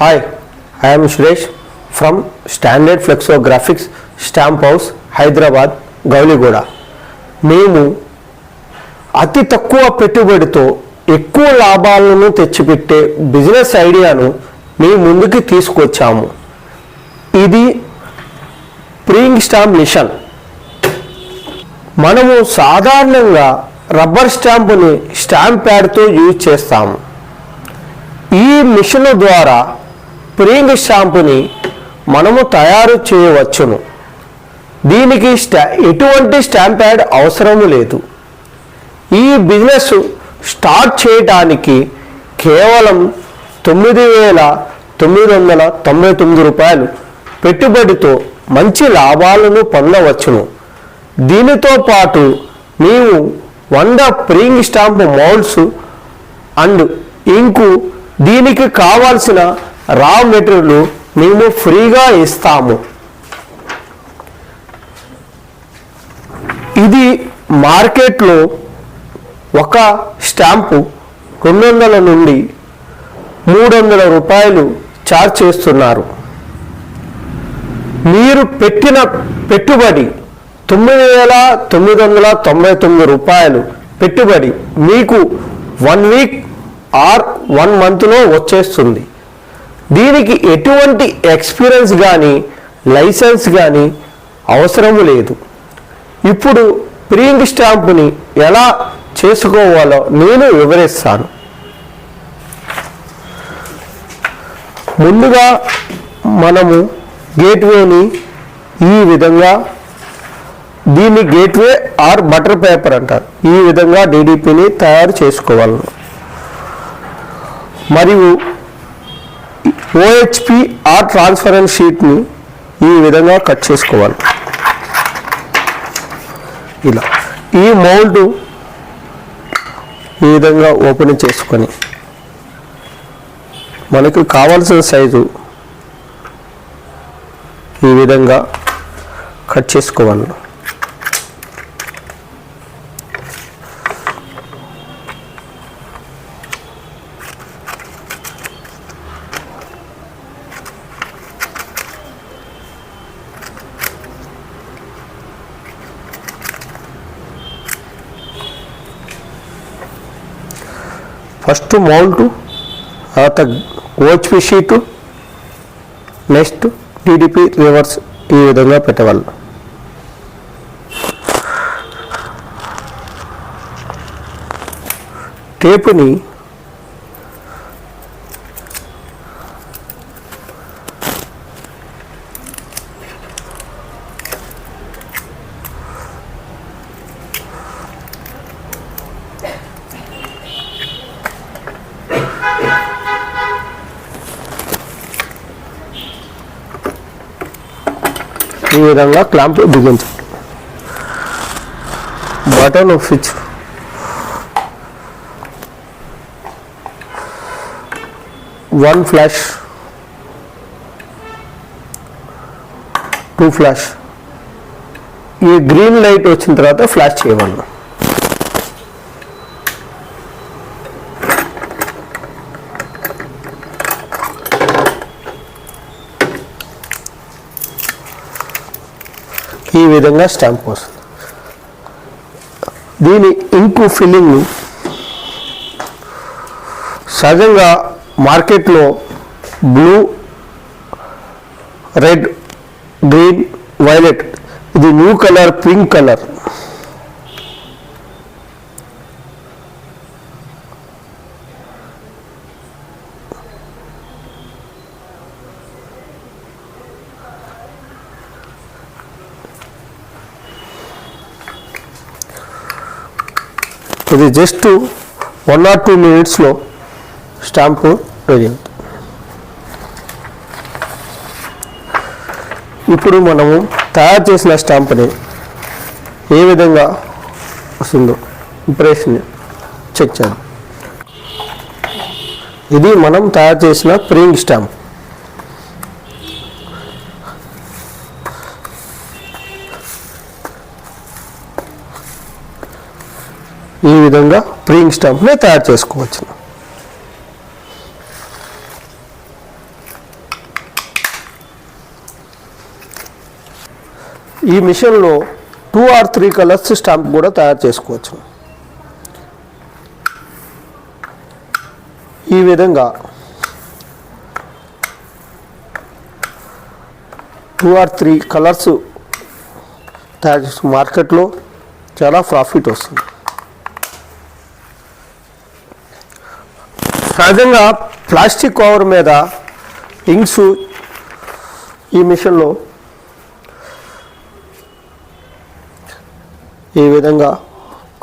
Hi, I am Suresh from Standard Flexographics Stamp House, Hyderabad, Gauligoda. మేము అతి తక్కువ పెట్టుబడితో ఎక్కువ లాభాలను తెచ్చిపెట్టే బిజినెస్ ఐడియాను మీ ముందుకు తీసుకొచ్చాము. ఇది ప్రింగ్ స్టాంప్ మిషన్. మనము సాధారణంగా రబ్బర్ స్టాంపుని స్టాంప్ ప్యాడ్తో యూజ్ చేస్తాము. ఈ మిషన్ ద్వారా ప్రింగ్ స్టాంపుని మనము తయారు చేయవచ్చును. దీనికి ఎటువంటి స్టాంప్ ప్యాడ్ అవసరం లేదు. ఈ బిజినెస్ స్టార్ట్ చేయడానికి కేవలం 9,999 రూపాయలు పెట్టుబడితో మంచి లాభాలను పొందవచ్చును. దీనితో పాటు మేము 100 ప్రింగ్ స్టాంప్ మౌల్డ్స్ అండ్ ఇంకు దీనికి కావాల్సిన రా మెటీరియల్ మేము ఫ్రీగా ఇస్తాము. ఇది మార్కెట్లో ఒక స్టాంపు 200 నుండి 300 రూపాయలు ఛార్జ్ చేస్తున్నారు. మీరు పెట్టిన పెట్టుబడి 9,999 రూపాయలు పెట్టుబడి మీకు 1 వీక్ ఆర్ 1 మంత్లో వచ్చేస్తుంది. దీనికి ఎటువంటి ఎక్స్పీరియన్స్ కానీ లైసెన్స్ కానీ అవసరం లేదు. ఇప్పుడు ప్రింగ్ స్టాంపుని ఎలా చేసుకోవాలో నేను వివరిస్తాను. ముందుగా మనము గేట్వేని ఈ విధంగా, దీన్ని గేట్వే ఆర్ బటర్ పేపర్ అంటారు, ఈ విధంగా డిడిపిని తయారు చేసుకోవాలి. మరియు OHP ఆర్ ట్రాన్స్పరెంట్ షీట్ని ఈ విధంగా కట్ చేసుకోవాలి. ఇలా ఈ మౌల్డ్ ఈ విధంగా ఓపెన్ చేసుకొని మనకు కావాల్సిన సైజు ఈ విధంగా కట్ చేసుకోవాలి. ఫస్ట్ మౌల్డ్, తర్వాత OHP sheet, next DDP reverse ఈ విధంగా పెట్టవాలి. టేపుని ఈ విధంగా క్లాంప్ బిగించాలి. Button off switch, one flash, 2 flash. ఈ గ్రీన్ లైట్ వచ్చిన తర్వాత ఫ్లాష్ చేయవాలి. ఈ విధంగా స్టాంప్ వస్తుంది. దీని ఇంకు ఫిల్లింగ్ సహజంగా మార్కెట్లో బ్లూ, రెడ్, గ్రీన్, వైలెట్, ఇది న్యూ కలర్ పింక్ కలర్. ఇది జస్ట్ 1 or 2 మినిట్స్లో స్టాంపు రెడీ అవుతుంది. ఇప్పుడు మనము తయారు చేసిన స్టాంప్ని ఏ విధంగా వస్తుందో ఇంప్రెషన్ చెక్ చేద్దాం. ఇది మనం తయారు చేసిన ప్రింగ్ స్టాంప్. ఈ విధంగా ప్రింగ్ స్టాంప్ని తయారు చేసుకోవచ్చు. ఈ మిషన్లో 2 or 3 కలర్స్ స్టాంప్ కూడా తయారు చేసుకోవచ్చు. ఈ విధంగా 2 or 3 కలర్స్ తయారు చేసి మార్కెట్లో చాలా ప్రాఫిట్ వస్తుంది. సహజంగా ప్లాస్టిక్ కవర్ మీద ఇంక్స్ ఈ మిషన్లో ఈ విధంగా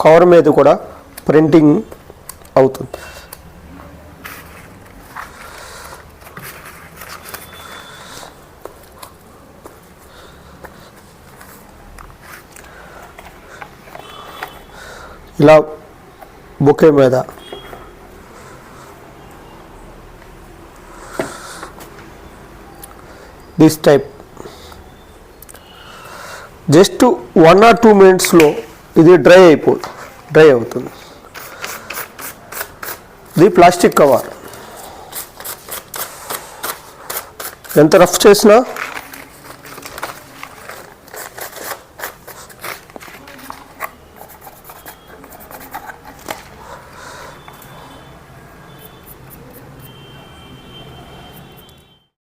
కవర్ మీద కూడా ప్రింటింగ్ అవుతుంది. ఇలా బొకే మీద దిస్ టైప్ జస్ట్ 1 or 2 మినిట్స్లో ఇది డ్రై అవుతుంది. ఇది ప్లాస్టిక్ కవర్ ఎంత రఫ్ చేసినా